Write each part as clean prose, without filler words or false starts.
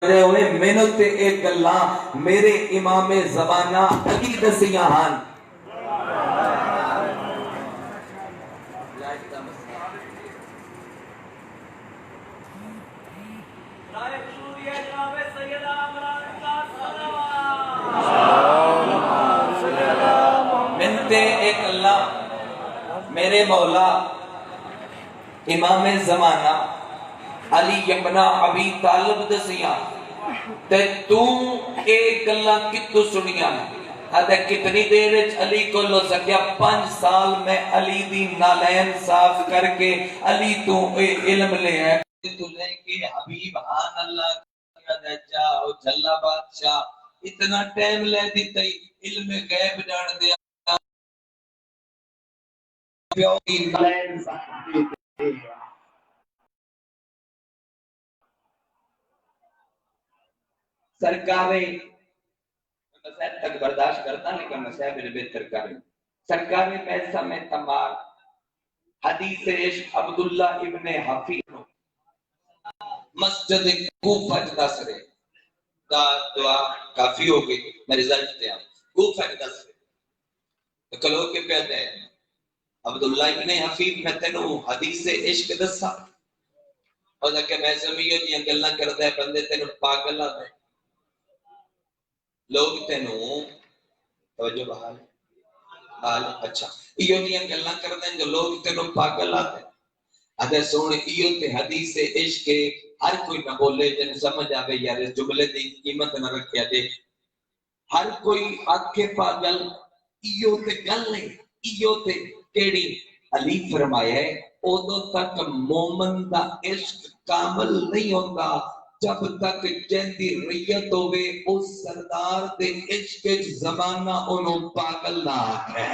رہے ہوئے مینوں تے ایک گلاں میرے امام زمانہ علی دسیاں ہن۔ منتے ایک اللہ میرے مولا امام زمانہ علی ابن ابی طالب دسیاں تے تو ایک اللہ کتو سنیاں آدھے کتنی دیر علی کو لو سکیا 5 سال میں علی دی نالین صاف کر کے علی تو علم لے ہے تو لے کے حبیب آن اللہ کیا جاؤ جھلا بادشاہ اتنا ٹائم لے دیتا علم غیب جان دیا پیو کی نالین صاف دیتے سرکاریں مسائب تک برداشت کرتا لیکن مسائب نے بہتر کریں سرکاریں پیسہ میں تمار حدیث عشق عبداللہ ابن حفیظ مسجد کوفہ جدا سرے دعا کافی ہو گئی میں رزلٹ دیا کوفہ جدا سرے کلو کے پیدا ہے عبداللہ ابن حفیظ میں تینوں حدیث عشق دسا اور کہ میں سمیہ جی انگلہ کردہ ہے بندے تینوں پاگلہ دے لوگ تینوں توجہ بحال حال اچھا ایو دیاں گلاں کردیں جو لوگ تینوں پاگل آتے اگر سونے ایو تے حدیث عشق کے ہر کوئی نہ بولے جن سمجھ آوے یار اس جملے دی قیمت نہ رکھیا دے ہر کوئی آکھے پاگل ایو تے گل نہیں ایو تے کیڑی علی فرمایا ہے اودوں تک مومن دا عشق کامل نہیں ہوتا جب تک جندی ریت ہوئے اس سردار دے عشق زمانہ انہوں پاگل نہ ہے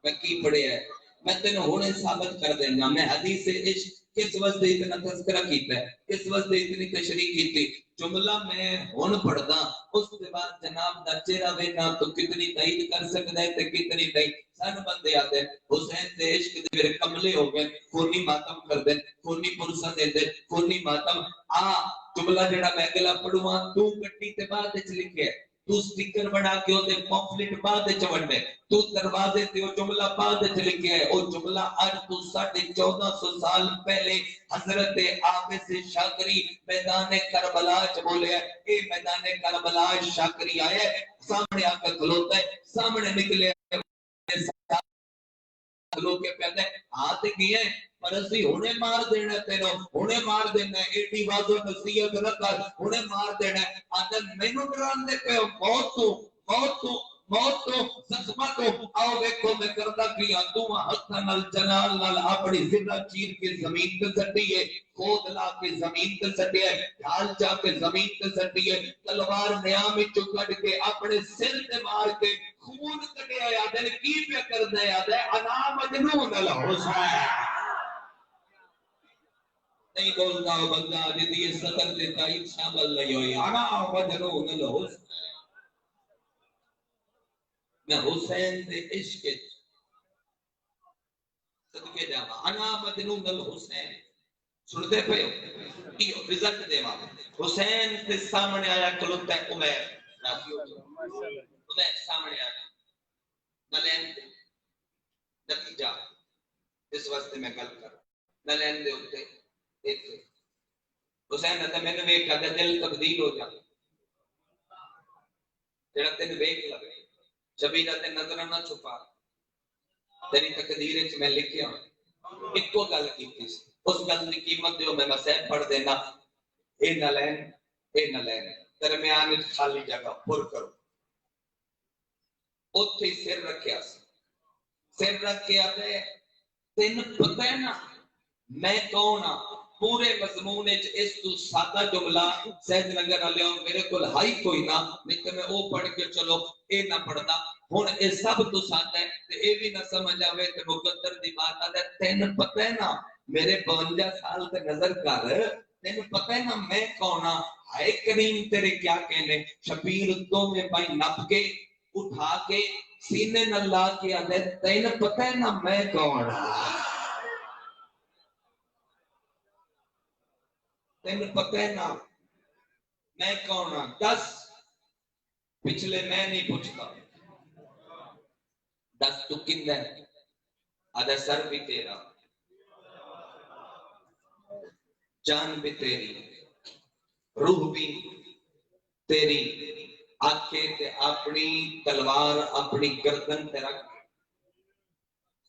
میں کی پڑھے ہے میں تینوں ہونے ثابت کر دینا میں حدیث عشق کس وقت اتنا تذکرہ کیتا ہے کس وقت اتنی تشریح کی تھی جملہ میں ہون پڑھدا اس کے بعد جناب دا چہرہ وینا تو کتنی تائید کر سکتا ہے تے کتنی نہیں سن بندے آتے حسین دے عشق دے میرے کملے ہو گئے خونی ماتم کر دیں خونی پرسہ دے دیں خونی ماتم جملہ جڑا میں اگلا پڑھواں تو کٹی تے بعد وچ لکھے ہے تو سٹیکر بنا کے ہوتے پمفلٹ بعد چوڑنے تو دروازے تے وہ جملہ بعد لکھے ہے وہ جملہ آج تو 1450 سال پہلے حضرت عابس شاکری میدان کربلا چ بولے ہے اے میدان کربلا شاکری آئے سامنے آ کر کھلوتا ہے سامنے نکلے لوگ کے پہنے آتے گئے ہیں پر اسی ہونے مار دینا تینوں ہونے مار دینا ایڈی بازو نصیحت رکھا ہونے مار دینا آدھر مینوں ڈران دے پہ موت تو زخمہ تو آؤ دیکھو میں کردہ کیا تو حسن الجلال نال اپنی زندہ چیر کے زمین کے سٹی ہے خود لا کے زمین کے سٹی ہے ڈھال جا کے زمین کے سٹی ہے تلوار نیامی چکڑ کے اپنے سر سے مار کے خون کٹے آیا دل کی پہ کر دے آدھے انا مجنون الحسین نہیں بولتا ہو بندہ جدی یہ صدر دیتا ہی شامل نہیں ہوئی انا مجنون الحسین میں حسین دے عشق صدقے جاما انا مجنون الحسین سن دے پہ ہو رزق دے ماں حسین کے سامنے آیا کلوتا ہے عمیر سامنے آیا نلین دے نتیجہ اس واسطے میں گل کر نلین دے ہوتے دیکھتے حسین نے میں نے ایک کہا دل تبدیل ہو جائے تیرا تین ویک لگے شبیرہ تے نظر نہ چھپا تیری تقدیر وچ میں لکھیا ایک کو گل کیتی اس گل دی قیمت دیو میں مسائل پڑھ دینا اے نلین درمیان وچ خالی جگہ پر کرو اوتھے سر رکھیا سر رکھ کے آتے تین پتہ ہے نا میں کون ہاں پورے مضمون اس تو سادہ جملہ سید نگر علیہ میرے کول ہائی کوئی نہ لیکن میں او پڑھ کے چلو اے نہ پڑھنا ہن اے سب تو سادہ ہے تے اے بھی نہ سمجھ آوے تے مقدر دی بات آ تین پتہ ہے نا میرے 52 سال تے نظر کر تین پتہ ہے نا میں کون ہاں ہائے کریم تیرے کیا کہنے شبیر تو میں بھائی نپ کے اٹھا کے سینے نہ لا کے آدھے تین پتہ ہے نا میں کون ہاں تین پتہ ہے نا میں کون ہاں؟ دس پچھلے میں نہیں پوچھتا، دس تو کن ہے؟ آدھا سر بھی تیرا، جان بھی تیری، روح بھی تیری، آنکھیں تے اپنی تلوار اپنی گردن تے رکھ،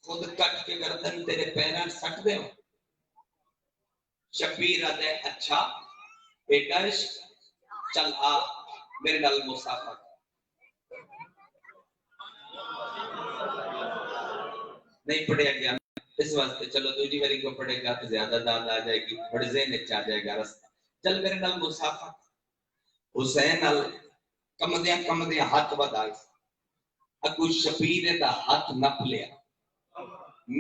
خود کٹ کے گردن تیرے پیران سٹ دے ہو۔ شبیر آدھے اچھا بیٹا عشق چل آ میرے نال مسافہ، نہیں پڑھیا گیا اس واسطے، چلو دوسری باری کو پڑھے گا تو زیادہ داد آ جائے گی، بڑے ذہن اچ آ جائے گا رستہ، چل میرے نال مسافہ۔ حسین نال کمدیاں ہاتھ بدائے، اگو شبیر دا ہاتھ نپ لیا،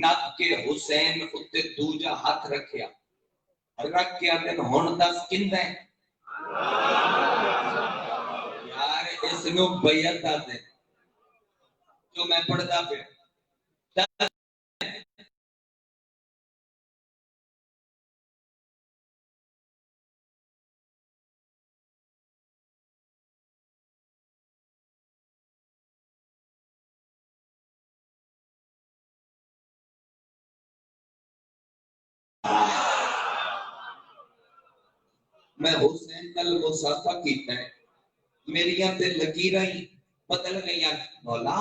نپ کے حسین اتے دوجا ہاتھ رکھیا، رکھ کے اندن ہون دس کند ہے یار اس نو بیعت دا دے جو میں پڑھدا پیا، میں حسین نال مسافہ کیتا ہے، میریاں تے لکیراں ہی بدل گئیاں، مولا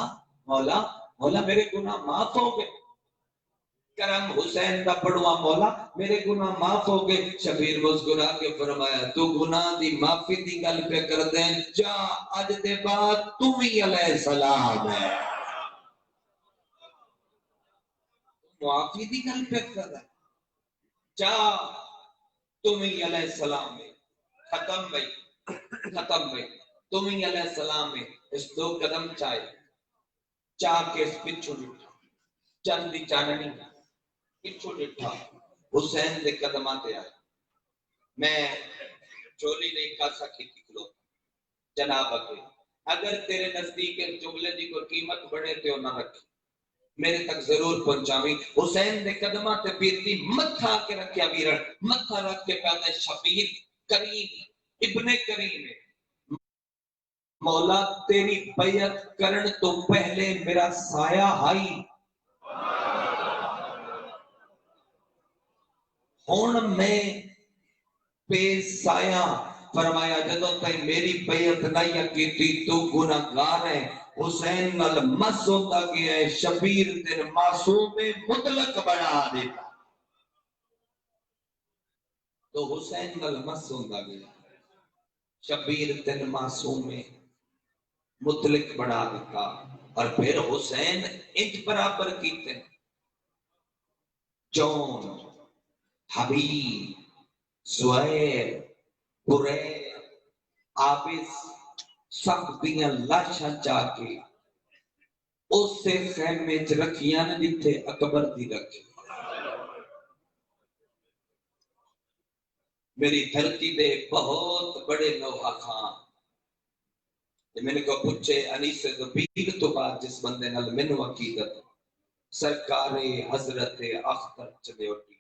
مولا مولا میرے گناہ معاف ہو گئے، کرم حسین دا پڑھوا مولا میرے گناہ معاف ہو گئے۔ شبیر مسکرا کے فرمایا تو گناہ دی معافی دی گل پہ کر دیں، جا اج دے بعد تو ہی علیہ السلام ہے، معافی دی گل پہ کر دیں، جا تم ہی علیہ السلام ہے، ختم بھئی ختم بھئی، تم ہی علیہ السلام ہے۔ اس دو قدم چاہے چاہ کے اس پچھو ڈٹھا، چند دی چاننی پچھو ڈٹھا، حسین دے قدمات آئے، میں چولی نہیں کھا سکی تھی کلو، جناب اگے اگر تیرے نزدیک جملے دی کوئی قیمت بڑھے تو نہ رکھی، میرے تک ضرور پہنچاوی۔ حسین دے قدمات پیرتی متھا کے رکھیا ویرن، متھا رکھ کے پہنے شبیر کریم ابن کریم ہے، مولا تیری بیعت کرن تو پہلے میرا سایہ ہائی، ہون میں بے سایہ، فرمایا جدوں تائیں میری بیعت نہیں کیتی تو گناہگار ہے۔ حسین نال مس ہوتا گیا ہے، شبیر تین معصوم مطلق بنا دیتا، تو حسین نال مس ہوتا گیا، شبیر تین معصوم مطلق بنا دیتا، اور پھر حسین انت برابر کیتے جون حبیب زہیر قریر عابس سب دیاں لاشاں جا کے اس سے خیمے چ رکھیاں نے جتھے اکبر دی رکھی، میری دھرتی دے بہت بڑے لوہا خان، میں نے کہا پوچھے انیس زبیر تو بعد جس بندے نال منو عقیدت سرکار حضرت اختر چلیوٹی،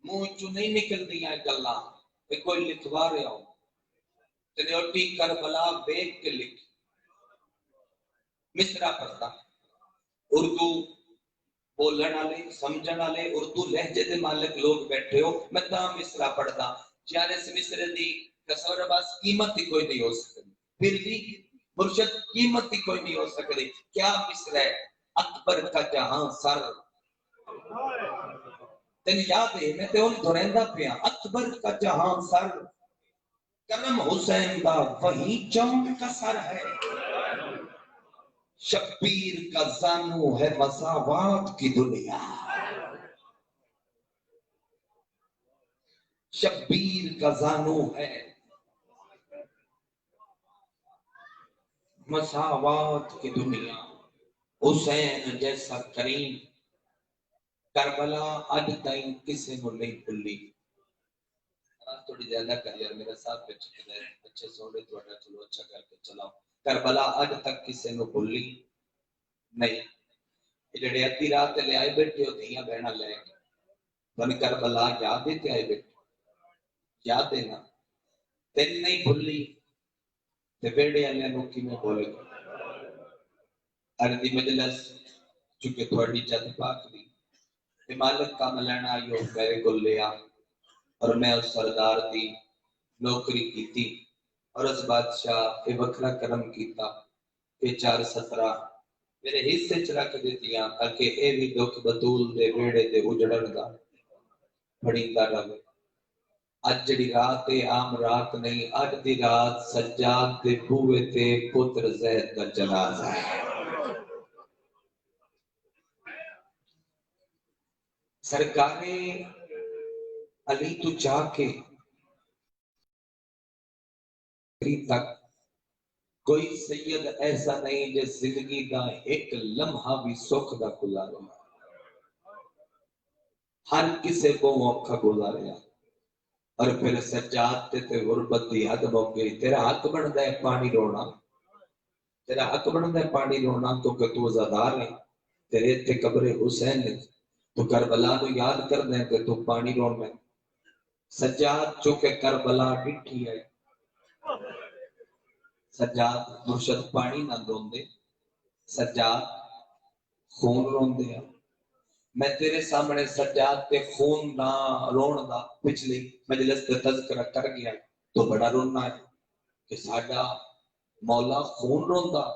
منہ چو نہیں نکل دیا گلا کوئی لکھوا رہا ہوں، چلیوٹی کربلا بیگ کے لکھ مصرع پڑھتا، اردو بولن والے سمجھن والے اردو لہجے دے مالک لوگ بیٹھے ہو، میں تاں مصرع پڑھتا، یار اس مصرے دی کسور باس قیمت ہی کوئی نہیں ہو سکتی، پھر بھی مرشد قیمت ہی کوئی نہیں ہو سکتی، کیا مصرع ہے؟ اکبر کا جہاں سر، تین یاد ہے میں تے ان دھریندا پیا، اکبر کا جہاں سر، کرم حسین دا وہی چم کا سر ہے، شبیر کا زانو ہے مساوات کی دنیا، شبیر کا زانو ہے مساوات کی دنیا، حسین جیسا کریم کربلا اج تائیں کسی کو نہیں بھلی، تھوڑی زیادہ کر یار میرا ساتھ پہ چکے اچھے سوڑے تھوڑا چلو اچھا کر کے چلاؤ، کربلا اج تک کسی کو بھلی نہیں، یہ جڑے ادھی رات لے آئے بیٹھے ہو دھیاں بہنا لے تن کربلا یاد ہے تے آئے بیٹھے یاد ہے نا تین نہیں بھلی تے بیڑے والے نو کیویں بولے گا ارضی مجلس چونکہ تھوڑی جد پاک دی تے مالک کام لینا آئیو میرے کو لیا اور میں اس سردار دی نوکری کیتی اور اس بادشاہ اے وکھرا کرم کیتا کہ 417 میرے حصے چ رکھ دیتیاں تاکہ اے بھی دکھ بطول دے ویڑے دے اجڑن دا بڑیندا رہے اج جڑی رات ہے عام رات نہیں اج دی رات سجاد دے بوئے تے پتر زید دا جنازہ ہے سرکار علی تو جا کے تک کوئی سید ایسا نہیں جس زندگی دا ایک لمحہ بھی سکھ دا گزارا ہر کسے کو موقع گزاریا اور پھر سجاد تے غربت دی حد ہو گئی تیرا حق بندا ہے پانی رونا تیرا حق بندا ہے پانی رونا کیونکہ تو عزادار ہے تیرے تے قبر حسین ہے تو کربلا کو یاد کر دیں کہ تو پانی رون میں سجاد چونکہ کربلا ڈٹھی ہے سجاد مرشد پانی نہ رون دے سجاد خون رون دے میں تیرے سامنے سجاد تے خون نہ رون دا پچھلی مجلس تے تذکرہ کر گیا تو بڑا رونا ہے کہ ساڈا مولا خون روندا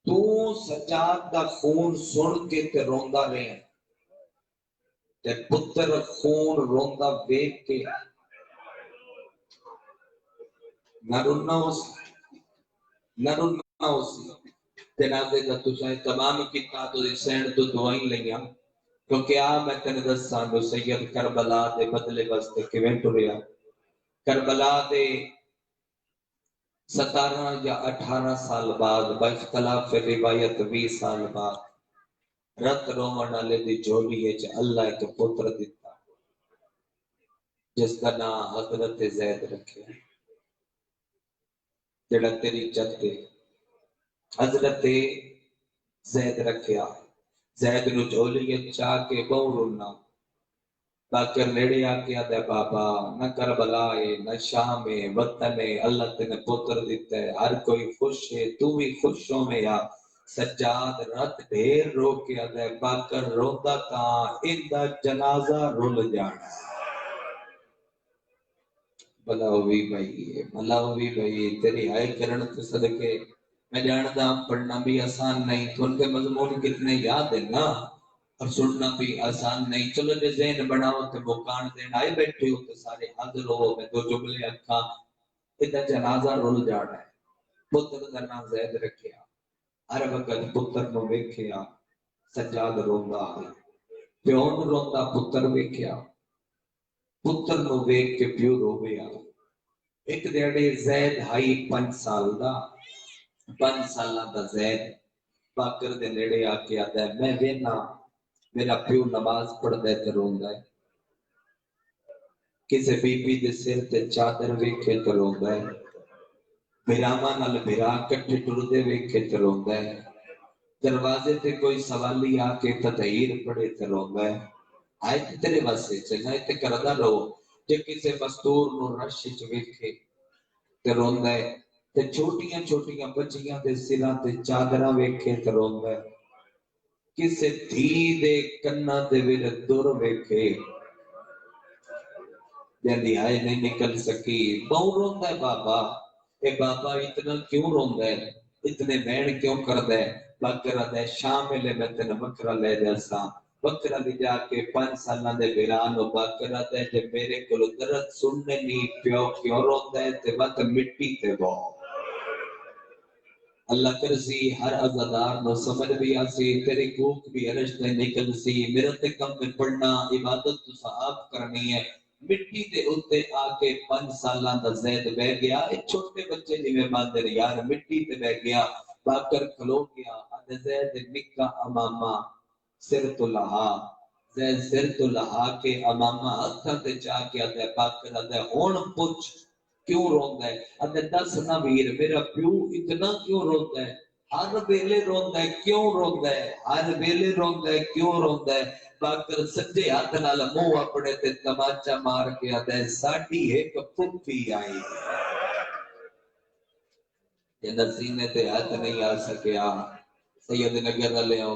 تو سجاد دا خون سن کے تے روندا رہے تے پتر خون روندا ویکھ کے نہ رونا ہو سی جنازے دا تساں تمام کیتا تو سین تو دعائیں لیاں کیونکہ میں تینوں دساں جو سید کربلا دے بدلے واسطے کیویں ٹریا کربلا دے 17 یا 18 سال بعد باختلاف روایت 20 سال بعد رت رومن والے دی جھولی وچ اللہ ایک پتر دتا جس کا نام حضرت زید رکھیا جڑا تیری جد دے حضرت زید رکھیا زید نو جھولی چاہ کے بہو رونا باکر نیڑے آ کے آدھے بابا نہ کربلا ہے نہ شام ہے وطن ہے اللہ تینے پتر دیتا ہے ہر کوئی خوش ہے تو بھی خوش ہو میں یا سجاد رات ڈھیر رو کے آدھے باکر روتا تا اندہ جنازہ رول جانا بھلا ہوئی بھائی تیری آئے کرن تے صدقے میں جانتا پڑھنا بھی آسان نہیں تو ان کے مضمون کتنے یاد ہیں نا اور سننا بھی آسان نہیں چلو جے ذہن بناؤ تے مکان دین آئے بیٹھے ہو تے سارے حاضر ہو میں دو جملے اکھا ادھا جنازہ رول جانا ہے پتر دا نام زید رکھیا ہر وقت پتر نو ویکھیا سجاد روندا پیو نو روندا پتر ویکھیا پتر نو ویکھ کے پیو رویا ایک دیڑے زید ہائی 5 سال دا 5 سالہ دا زید باکر دے نیڑے آ کے آتا ہے میں وینا میرا پیو نماز پڑھ دے تے روندا ہے کسے بی بی دے سر تے چادر ویکھے تے روندا ہے بھراواں نال بھرا کٹھے ٹردے ویکھے تے روندا ہے دروازے تے کوئی سوالی آ کے تطہیر پڑھے تے روندا ہے آئے تے تیرے واسطے چنگا تے کردا رہو جے کسے مستور نو رش وچ ویکھے تے روندا ہے تے چھوٹیاں بچیاں دے سراں تے چادراں ویکھے تے روندا ہے کسے دھی دے کناں دے وچ دور ویکھے جلدی آئے نہیں نکل سکی بہو روندا ہے بابا اے بابا اتنا کیوں روندا ہے اتنے بہن کیوں کردا ہے بکرا دے شام ویلے میں تینوں بکرا لے جاساں بکرا دی جا کے 5 سالاں دے بیران او بکرا دے جے میرے کول درد سننے نہیں پیو کیوں روندا ہے تے وقت مٹی تے بو اللہ کرسی ہر عزادار نو سمجھ بھی آسی تیری کوک بھی عرش تے نکل سی میرے تے کم میں پڑھنا عبادت تو صحاب کرنی ہے مٹی تے اتے آ کے 5 سالاں دا زید بہ گیا ایک چھوٹے بچے جویں باندر یار مٹی تے بہ گیا باکر کھلو گیا ادے زید نکا امامہ سر تو لہا زید سر تو لہا کے امامہ ہتھاں تے چا کے ادے باکر ادے ہن پوچھ کیوں روندا ہے ادے دس نہ ویر میرا پیو اتنا کیوں روتا ہے ہر ویلے روندا ہے، کیوں روندا ہے؟ ہر ویلے روندا ہے، کیوں روندا ہے؟ باکر سجے ہاتھ نال منہ اپنے تے تماچا مار کے آتا ہے ساڈی ایک پھپھی آئی جنہ سینے تے ہاتھ نہیں آ سکیا سید نگر لیاؤ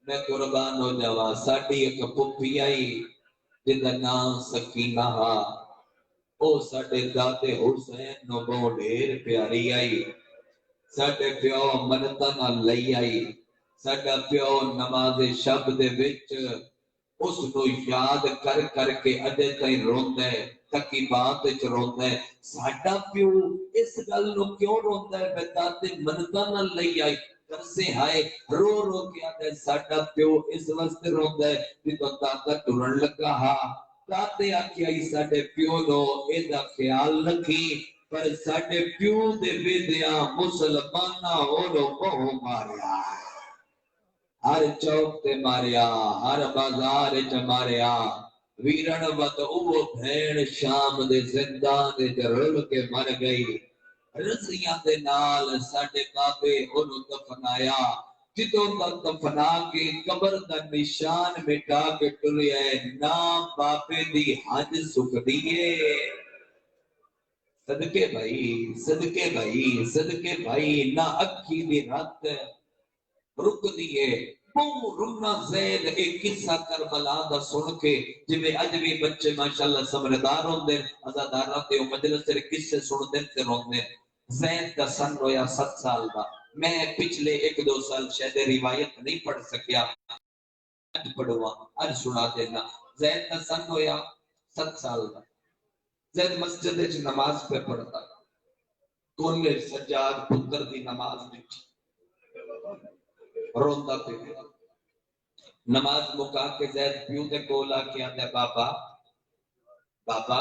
میں قربان ہو جاواں ساڈی ایک پھپھی آئی جدا نام سکینہ ہا او ساڈے دادے حسین نو بہت ڈھیر پیاری آئی ساڈے پیو منتا نال لئی آئی ساڈا پیو نماز شب دے وچ اس کو یاد کر کر کے اجے تائیں روندا ہے تکی بات وچ روندا ہے ساڈا پیو اس گل نو کیوں روندا ہے بتا تے منتا نال لئی آئی کرسے ہائے رو رو کے آتا ہے ساڈا پیو اس واسطے روندا ہے کہ تو دادا ٹرن لگا ہا دادے آکھیا ای ساڈے پیو نو اے دا خیال رکھی پر ساڈے پیو دے ویدیاں مسلماناں اونوں بہو ماریا ہر چوک تے ماریا ہر بازار وچ ماریا ویرن وت او بھین شام دے زندان وچ رل کے مر گئی رسیاں دے نال ساڈے بابے اونوں دفنایا جدوں تک دفنا کے قبر دا نشان مٹا کے ٹریا ہے نام بابے دی حج سکدی ہے صدقے بھائی صدقے بھائی صدقے بھائی نہ اکھی دی رات رک دیئے رنا زید ایک قصہ کربلا دا سن کے جویں اج بھی بچے ماشاءاللہ سمجھدار ہوندے ازادار ہوندے مجلس تے قصے سن دے تے روندے زید دا سن رویا 7 سال دا میں پچھلے 1-2 سال شاید روایت نہیں پڑھ سکیا اج پڑھوا اج سنا دینا زید دا سن رویا 7 سال دا زید مسجد وچ نماز پہ پڑھتا کون میں سجاد پتر دی نماز وچ روندا پہ نماز مکا کے زید پیو دے کول آ کے آندا بابا بابا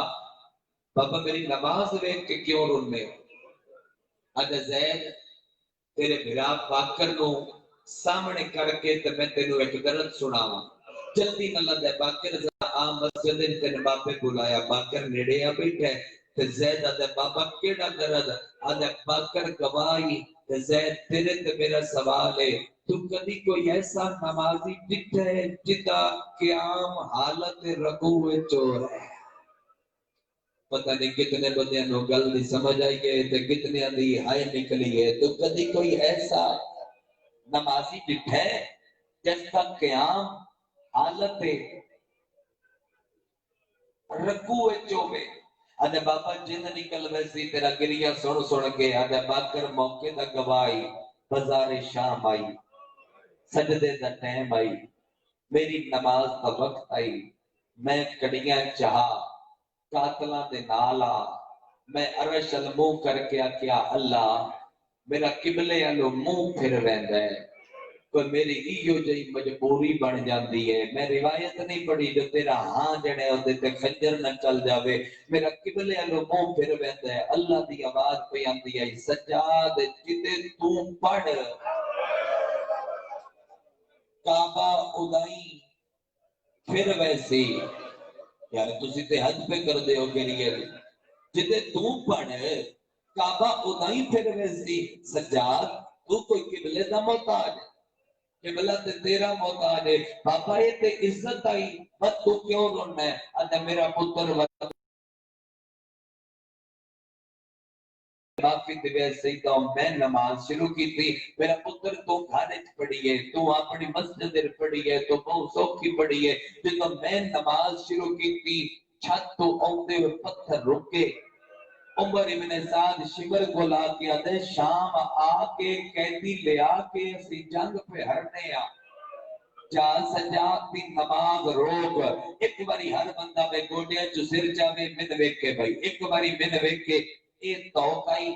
بابا میری نماز ویکھ کے کیوں رونے اج زید تیرے بھرا باکر نو سامنے کر کے تے میں تینوں ایک درد سناواں جلدی نہ لدے باکر آ مسجد تے باپے بلایا باکر نیڑے آ بیٹھا ہے تے زید آدھا بابا کیڑا درد آدھا باکر گواہی تے زید تیرے تے میرا سوال ہے تو کدی کوئی ایسا نمازی ڈٹھا ہے جدا قیام حالت رکوع چور ہے پتہ نہیں کتنے بندیاں نو گل دی سمجھ آئی ہے تے کتنے دی ہائے نکلی ہے تو کدی کوئی ایسا نمازی ڈٹھا ہے جس کا قیام حالت رکوع چوبے آدھے بابا جن نکل ویسی تیرا گریہ سن کے آدھے باکر موقع دا گواہی بازار شام آئی سجدے دا ٹائم آئی میری نماز دا وقت آئی میں کڑیاں چاہا قاتلاں دے نالا میں عرش المنہ کر کے کیا اللہ میرا قبلے والو منہ پھر ویندا ہے کوئی میری ایو جئی مجبوری بن جاندی ہے میں روایت نہیں پڑھی جو تیرا ہاں جڑے ہوتے تے خنجر نہ چل جاوے میرا قبلے والو منہ پھر ویندا ہے اللہ دی آواز پہ آندی ہے سجاد جتے تو پڑھ کعبہ ادائی پھر ویسے یار تسی تے حج پہ کر دے ہو کریے جتے تو پڑھ کعبہ ادائی پھر ویسے سجاد تو کوئی قبلے دا محتاج ہے قبلہ تے تیرا محتاج ہے بابا یہ تے عزت آئی بس تو کیوں رونا ہے اندر میرا پتر باقی تے ویسے ہی تو میں نماز شروع کی تھی میرا پتر تو گھانے پڑھی ہے تو اپنی مسجد پڑھی ہے تو بہت سوکھی پڑھی ہے جب میں نماز شروع کی تھی چھت تو آتے ہوئے پتھر رکے عمر ابن سعد شمر کو لا کے آدھے شام آ کے قیدی لے آ کے اسی جنگ پہ ہرنے آ جا سجاد دی نماز روک ایک باری ہر بندہ میں گوڑیا جو سر جاوے من ویکے بھائی ایک باری من ویکے اے توقعی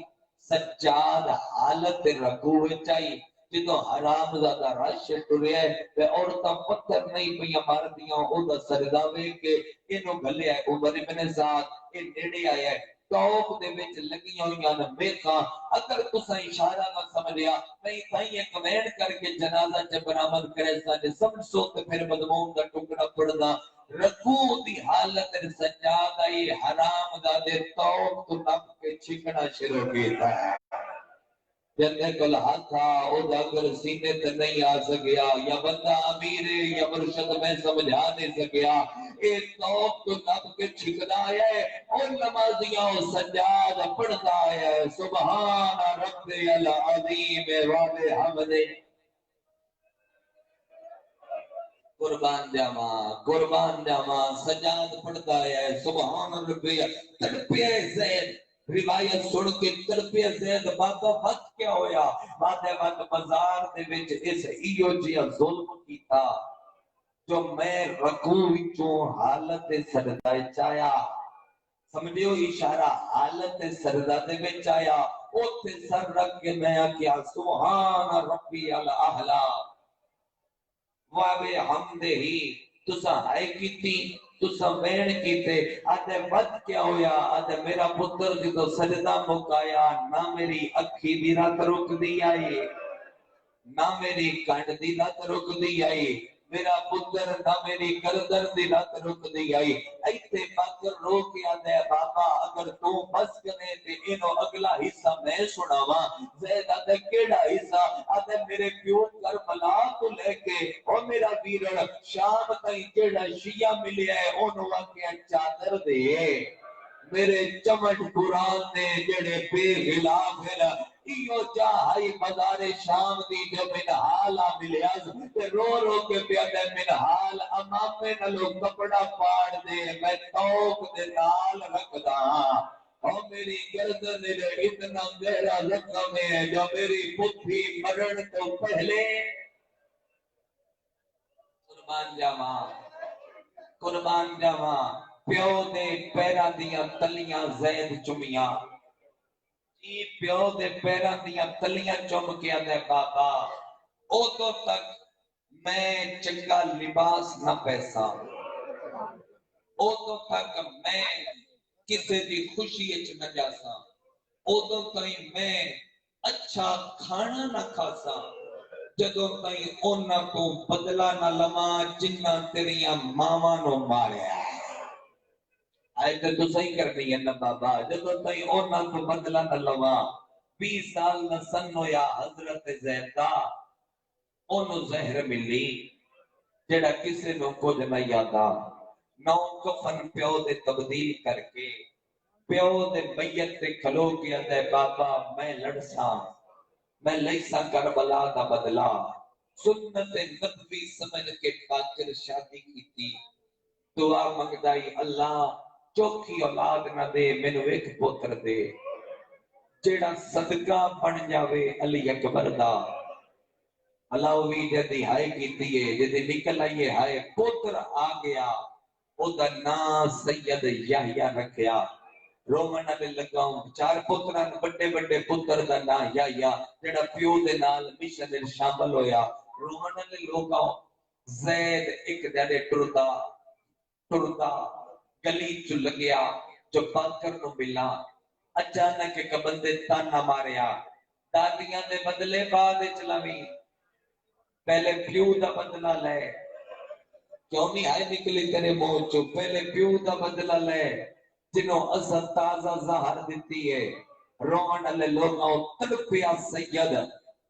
سجاد حالت رکوع چاہی جدو حرام زادہ رش ٹرے ہے عورتاں پتھر نہیں پہیاں مار دیاں او دا سردہ ویکے انہوں گھلے آئے عمر ابن سعد اے نیڑے آیا ہے توق دے وچ لگیاں ہویاں نہ ویکھاں اگر تساں اشارہ نہ سمجھیا نہیں تائیں ایک وین کر کے جنازہ جب برآمد کرے سا جے سمجھ سو تے پھر مضمون دا ٹکڑا پڑھنا رکوع دی حالت سجاد آئی حرام دا دے توق تو نپ کے چھکنا شروع کیتا ہے جندے کل ہاتھ تھا او دا اگر سینے تے نہیں آ سکیا یا بندہ امیر ہے یا مرشد میں سمجھا نہیں سکیا ایک توپ تو تب کے چھکنا ہے اور نمازیاں سجاد پڑھتا ہے سبحان رب العظیم وبحمدہ قربان جاواں سجاد پڑھتا ہے سبحان ربی تڑپے زید روایت سن کے تڑپے زید بابا وقت کیا ہویا بادے وقت بازار دے وچ اس ایو جیا ظلم کیتا جو میں رکوع وچوں حالت سجدہ چایا سمجھو اشارہ حالت سجدہ دے وچ آیا اوتھے سر رکھ کے میں کیا سبحان ربی الاعلی وابے حمدے ہی تسا ہائے کیتی تسا وین کیتے آدھے ود کیا ہویا آدھے میرا پتر جدو سجدہ مکایا نہ میری اکھی دی رات رک دی آئی نہ میری کانڈ دی رات رک دی آئی میرا پتر نہ میری گردن دی رات رک دی آئی ایتے پاکر رو کے آدھے بابا اگر تو بس کرے تے انہوں اگلا حصہ میں سناواں زید آدھے کیڑا حصہ آدھے میرے پیو کربلا تو لے کے اور میرا ویرن شام تائیں کیڑا شیعہ ملیا ہے انہوں آکے چادر دے میرے چمٹ قرآن نے جڑے بے غلاف ہے ایو چاہائی مزار شام دی جو منحالا ملیاز تے رو رو کے پیادے منحال امام میں نلو کپڑا پاڑ دے میں توق دے نال رکھ دا اور میری گردن دے اتنا گہرا زخم ہے جو میری پتھی مرن تو پہلے قربان جاواں پیو دے پیرا دیاں تلیاں زید چمیاں جی پیو دے پیرا دیاں تلیاں چم کیا دے بابا او تو تک میں چنگا لباس نہ پیسا او تو تک میں کسے دی خوشی اچ نہ جاسا او تو تک میں اچھا کھانا نہ کھاسا جدوں تائیں اونا کو بدلا نہ لما جنہ تیریاں ماما نو ماریا آئے تو صحیح کرنی ہے نا بابا جدوں تائیں اونا کو بدلا نہ لما 20 سال نہ سنو یا حضرت زیدہ اونو زہر ملی جڑا کسے نو کچھ نہ یادا نو کفن پیو دے تبدیل کر کے پیو دے میت تے کھلو کیا دے بابا میں لڑساں میں لیسا کربلا دا بدلا سنت نبوی سمجھ کے باکر شادی کی تھی دعا منگدائی اللہ چوکھی اولاد نہ دے مینو ایک پتر دے جیڑا صدقہ بن جاوے علی اکبر دا اللہ وی جدی ہائے کی تیئے جدی نکل آئیے ہائے پتر آ گیا او دا نا سید یحییٰ رکھیا رومن علی لگاؤں 4 پتران بڑے بڑے پتر دا نا یحییٰ جڑا پیو دے نال مشن شامل ہویا رومن علی لگاؤں زید ایک دے ٹردا گلی چو لگیا جو باکر نو ملا اچانک ایک بندے تانا ماریا دادیاں دے بدلے بعد چلاوی پہلے پیو دا بدلہ لے کیوں نہیں آئے نکلی تیرے منہ چو پہلے پیو دا بدلہ لے جنہوں اصل تازہ زہر دیتی ہے رومن علی لوگوں تڑپیا سید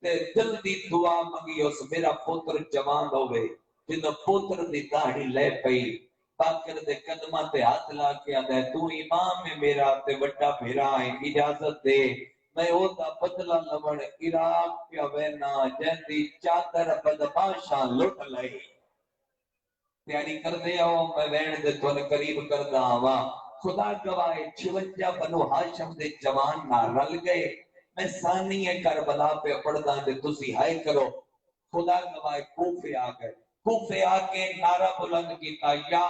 تے دل دی دعا منگی اس میرا پوتر جوان ہوئے جنہوں پوتر دی داڑھی لے پئی باکر دے قدمہ تے ہاتھ لا کے آدھے تو امام ہے میرا تے وڈا بھیرا ہے اجازت دے میں او دا بدلہ لمن عراق پیا وینا جہدی چادر بدماشاں لٹ لئی تیاری کر دے آؤ میں وین دے تو قریب کر دا آوا خدا گواہ 56 بنو ہاشم دے جوان نہ رل گئے میں ثانی کربلا پہ پڑھدا دے تسی ہائے کرو خدا گواہ کوفے آ گئے کوفے آ کے نعرہ بلند کیتا یا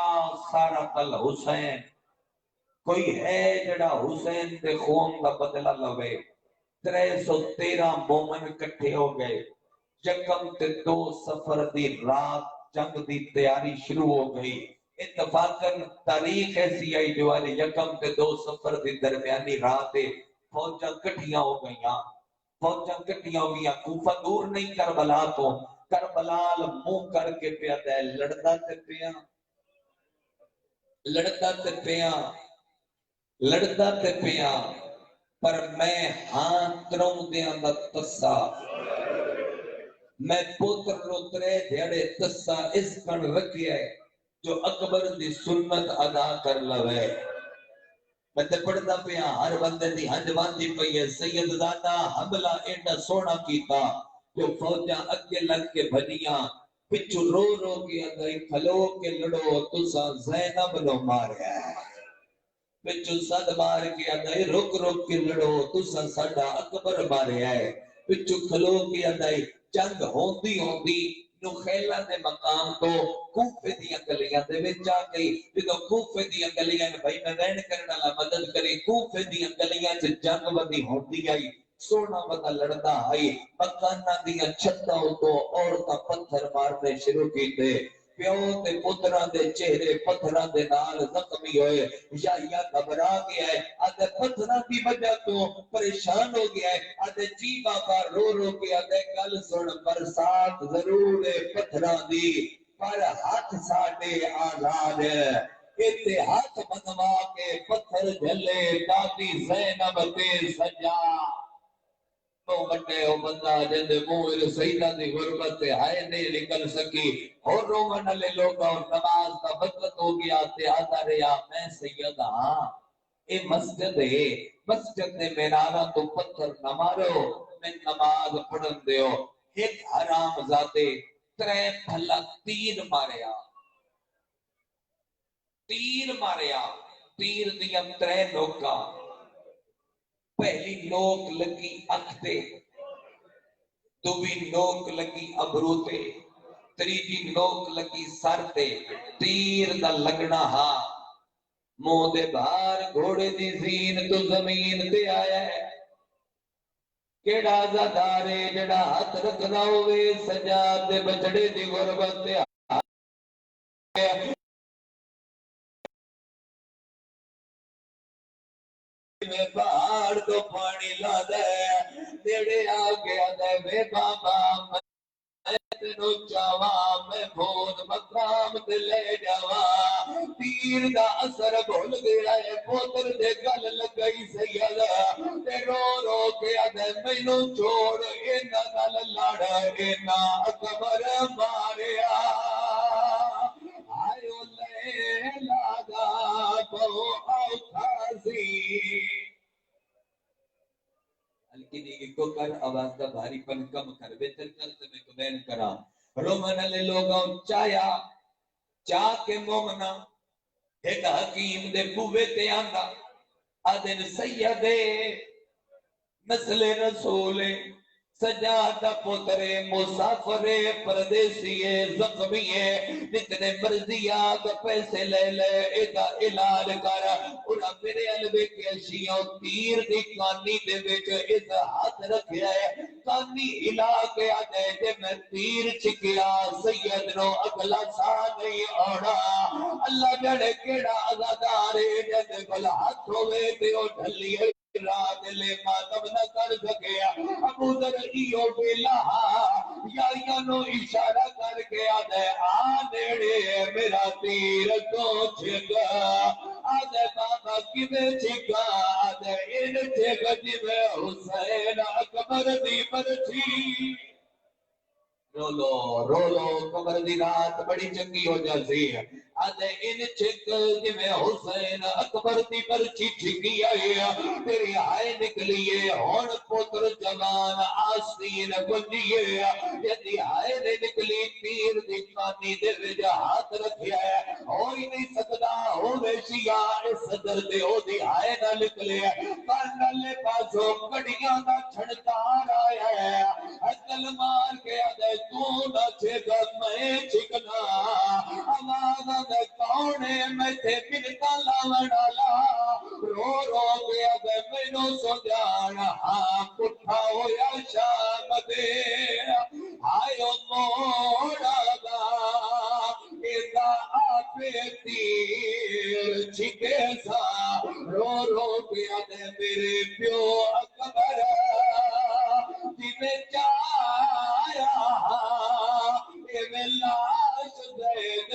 سارت الحسین کوئی ہے جڑا حسین دے خون کا بدلہ لوے 313 مومن کٹھے ہو گئے یکم تے 2 سفر دی رات جنگ دی تیاری شروع ہو گئی اتفاقاً تاریخ ایسی آئی جو آلی یکم تے 2 سفر دی درمیانی رات فوجاں کٹھیاں ہو گئیاں فوجاں کٹھیاں ہو گئیاں کوفہ دور نہیں کربلا تو کربلال منہ کر کے پیا دے لڑتا تے پیا لڑتا تے پیا پر میں ہاں تروں دیاں دا تسا میں پوتر رو ترے دھیڑے تسا اس کن رکھیا ہے جو اکبر دی سنت ادا کر لوے میں تے پڑھدا پیا ہر بندے دی ہنج باندھی پئی ہے سید دادا حملہ ایڈا سونا کیتا جو فوجاں اگے لگ کے بھجیاں پچھو رو رو کے اندر کھلو کے لڑو تساں زینب نو ماریا ہے پچھو صد مار کے اندر رک رک کے لڑو تساں ساڈا اکبر ماریا ہے پچھو کھلو کے اندر جنگ ہوندی ہوندی نو خیلہ دے مقام تو کوفے دیاں گلیاں دے وچ آ گئی جدو کوفے دیاں گلیاں بھائی میں وین کرنا لا مدد کرے کوفے دیاں گلیاں چ جنگ ودی ہوندی آئی سونا ودا لڑدا آئی مکاناں دیاں چھتاں تو عورتاں پتھر مارنے شروع کیتے پیو تے پتراں دے چہرے پتھراں دے نال زخمی ہوئے یا گھبرا گیا ہے آدھے پتھراں دی وجہ تو پریشان ہو گیا ہے آدھے جی بابا رو رو کے آدھے گل سن برسات ضرور ہے پتھراں دی پر ہاتھ ساڈے آزاد ہے اتے ہاتھ بنوا کے پتھر جھلے دادی زینب تے سجا تو بڑے او بندہ جندے منہ سیدہ دی غربت سے ہائے نہیں نکل سکی اور رومن لے لوگا اور نماز کا بدلت ہو گیا تے آتا رہا میں سید ہاں اے مسجد ہے مسجد نے مینارہ تو پتھر نہ مارو میں نماز پڑھن دیو ایک حرام ذاتے ترے پھلا تیر ماریا تیر دیا ترے لوگا پہلی نوک لگی اکھتے دوی نوک لگی ابروتے تریجی نوک لگی سر تے تیر دا لگنا ہا منہ دے بھار گھوڑے دی زین تو زمین تے آیا ہے کیڑا زادارے جڑا ہاتھ رکھنا ہوئے سجاد دے بچڑے دی غربت تے آیا میں پہاڑ تو پانی لا دے دیڑے آگیا دے بے بابا تینو چاوا میں بھون مقام تے لے جاوا تیر دا اثر بھول گیا ہے پوتر دے گل لگئی سیدہ تے رو رو کے آدھے مینوں چھوڑ اینا نال لڑ اینا اکبر ماریا آئیو لے لادا بہو اوکھا سی ہلکی دیگی کو کر آواز دا بھاری پن کم کر بہتر کر سے میں کبین کرا رومن لے لوگوں چایا چاہ کے مومنا ایک حکیم دے بوے تے آندا آدن سیدے نسل رسولے سجادہ پترے مسافرے پردیسیے زخمیے جتنے مرضی آگ پیسے لے لے ایدہ علاج کر انہا میرے علوے کے اشیاء تیر دی کانی دے بیچ ایدہ ہاتھ رکھیا ہے کانی ہلا کے آدھے جے میں تیر چکیا سید نو اگلا سا نہیں آڑا اللہ جڑے کیڑا آزادارے جیسے بلا ہاتھ ہوئے دیو ڈھلیے رات لے ماتم نہ کر سکیا ابو ذر ایو بیلا یا نو اشارہ کر کے آدھے آدھے میرا تیر کو چھگا آدھے بابا کبھے چھگا آدھے ان چھگا جبے حسین اکبر دی پرچھی رولو قبر دی رات بڑی چنگی ہو جاتی ہے آدھے ان چھکل جی میں حسین اکبر دی پرچی چھکی آئی تیری آئے نکلیے ہون پتر جوان آسین گنجیے یدی آئے نے نکلی تیر دی کانی دے وجہ ہاتھ رکھیا ہے ہوئی نہیں سکتا ہو ویشیا اس صدر دے ہو دی آئے نہ نکلے کانڈا لے پاسو کڑیاں نہ چھڑکار آیا ہے اکل مار کے آدھے تو نہ چھگا میں چھگنا آمانا دے کونے میں تے ملتا لاوڑالا رو رو کے آدھے میں نو سو جانا ہاں کٹھا ہویا شام دے آئیو موڑا دا ایدہ آپے تیر چھکے سا رو رو کے آدھے میرے پیو اکبر جی میں چایا اے میں لاش زید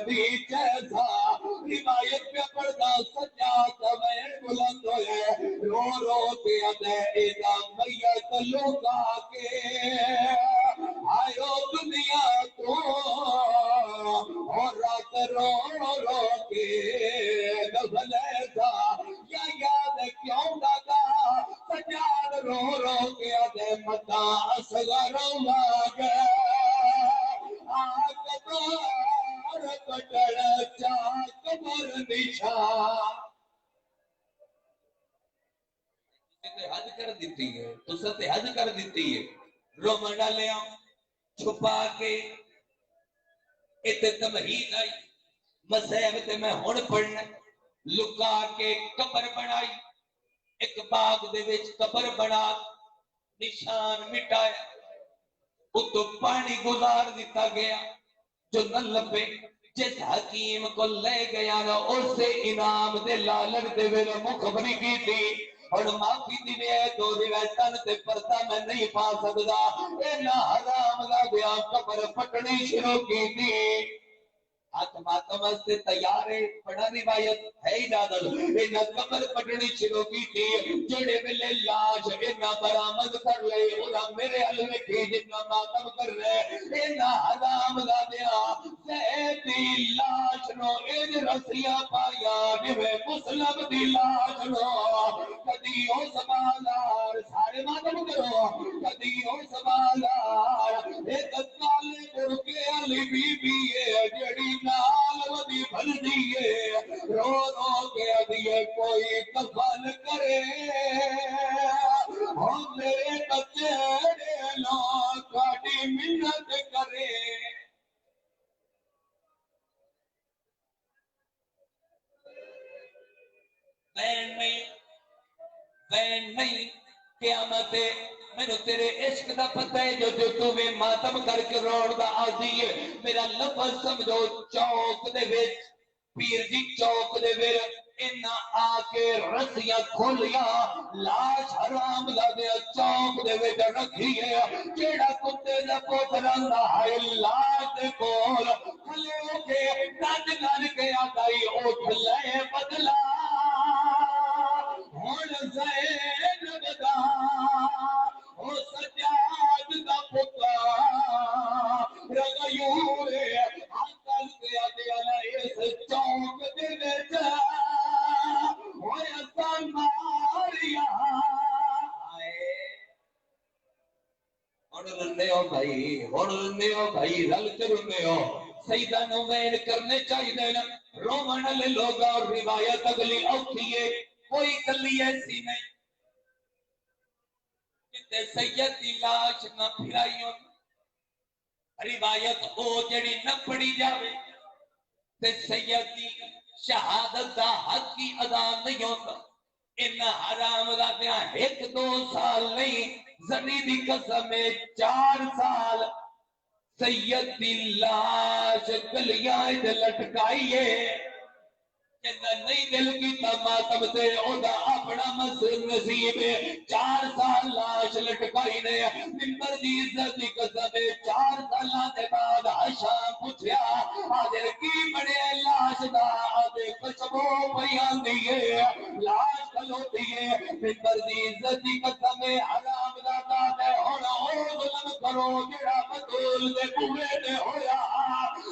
دی جیسا روایت پہ پڑھتا سجاد میں بلند ہوئے رو رو کے ادھا میت لوکا کے آئیو دنیا تو اور رات رو رو کے دفلے تھا یا یاد کیوں دادا سجاد رو رو کے ادھے متا اصغر ماگے آگ دار کٹڑ چاک مر نشان حد کر دیتی ہے تو ست حد کر دیتی ہے رومن ڈالیا چھپا کے اتنے تمہید آئی مسیح تے میں ہون پڑھنا لکا کے قبر بنائی ایک باغ دے وچ قبر بنا نشان مٹایا اتو پانی گزار دیتا گیا جو نہ لبے جس حکیم کو لے گیا نا اسے انعام دے لالر دے ویلے مخبری کی تھی اور معافی دینے تو روایتاں تے پردہ میں نہیں پا سکدا اے نہ حرام دا دیا قبر پٹنی شروع کی تھی ہاتھ ماتم سے تیار ہے بڑا روایت ہے اجازت انہاں قبر پٹنی شروع کی تھی جڑے ویلے لاش انہاں برآمد کر لے انہاں میرے حلوے کی جتنا ماتم کر رہے انہاں حرام دا دیا سیدی لاش نو ان رسیاں پایا جویں مسلم دی لاش نو کدی او سوالار سارے ماتم کرو کدی او سوالار ایک کالے برکے علی بی بی جڑی نال ودی بھل دیئے رو رو کے دیئے کوئی کفن کرے ہم میرے بچے لوگ کھاڑی منت کرے بین نہیں قیامت میں نے تیرے عشق دا پتہ ہے جو تمہیں ماتم کر کے روڑ دا آزی ہے میرا لفظ سمجھو چوک دے ویچ پیر جی چوک دے ویچ انہا آکے رسیاں کھولیا لاش حرام لگے چوک دے ویچ رکھی ہے جیڑا کتے دا پوترانگا ہے لاش دے کول کھلے ہو کے ناج ناج کے آتائی اٹھ لے بدلا ہون زین بدا او سجاد دا پتا رغیور آنکل کے آدھیانا اس چونک دے جا ہوئے اسان ماریا آئے ہون رنے ہو بھائی رل کے رنے ہو سیدہ نوین کرنے چاہی دینا رومن لے لوگا اور روایت اگلی اوکھی ہے کوئی گلی ایسی نہیں کہ سید دی لاش نہ پھرائیوں روایت او جڑی نہ پڑی جاوے تے سید دی شہادت دا حق کی ادا نہیں ہوتا ان حرام دا دیا 1-2 سال نہیں زمین دی قسم 4 سال سید دی لاش گلیاں دے لٹکائیے جنہ نہیں دل کی تماتم سے اوہ اپنا مسئل نصیب 4 سال لاش لٹکائی نے ممبر دی عزت دی قسم 4 سالہ دے بعد حشام پوچھیا آدھر کی بڑے لاش دا آدھے کشبو بیان دیئے لاش کھلو دیئے ممبر دی عزت دی قسم حرام داتا دے ہونا او ظلم کرو جڑا بدول دے پورے دے ہویا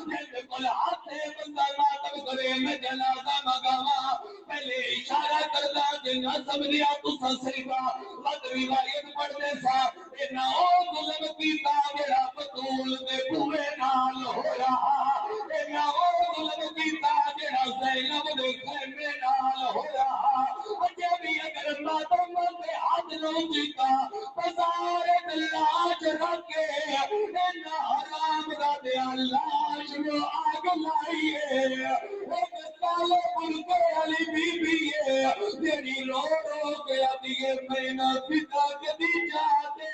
جیسے کل ہاتھے بندہ ماتم کرے میں جنازہ مگاوا پہلے اشارہ کردہ جنہ سمجھیا تو سنسیبا لد روایت پڑھنے سا انہا او ظلم کیتا میرا بطول دے پورے نال ہو رہا انہا او ظلم کیتا میرا زینب دے خیمے نال ہو رہا اجے بھی اگر ماتم دے ہاتھ نو جیتا بزار دلاج رکھے انہا حرام دا دے اللہ شنو آگ لائیے کالے بلکے علی بی بی ہے تیری رو رو کے دیئے میں نہ پتا کدی جاتے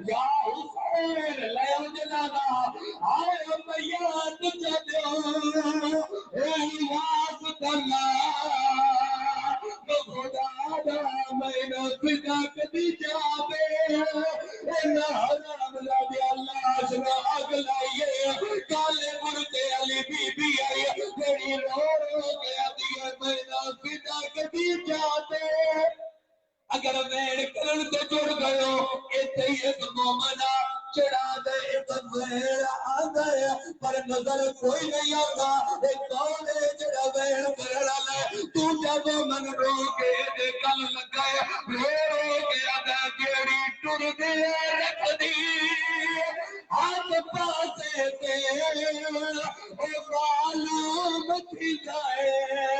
یا حسین لیو جنانا آئے بیات جدو اے واسط اللہ تو خدا دا میں نہ پتا کدی جاتے اے نہ حرام لگے اللہ شنا اگلائیے کالے بلکے علی بی بی آئیے تیری رو رو کے دیئے میں نہ پتا کدی جاتے جڑا وین کرن تے جڑ گئے ہو ایتھے ہی ایک مومن چڑھا دے ایک وین آندا ہے پر نظر کوئی نہیں آتا اے کون ہے جڑا وین کرن والا تو جب من رو کے دے کل لگا رو کے آدا جیڑی ٹر دے رکھ دی ہاتھ پاسے تے او معلوم تھی جائے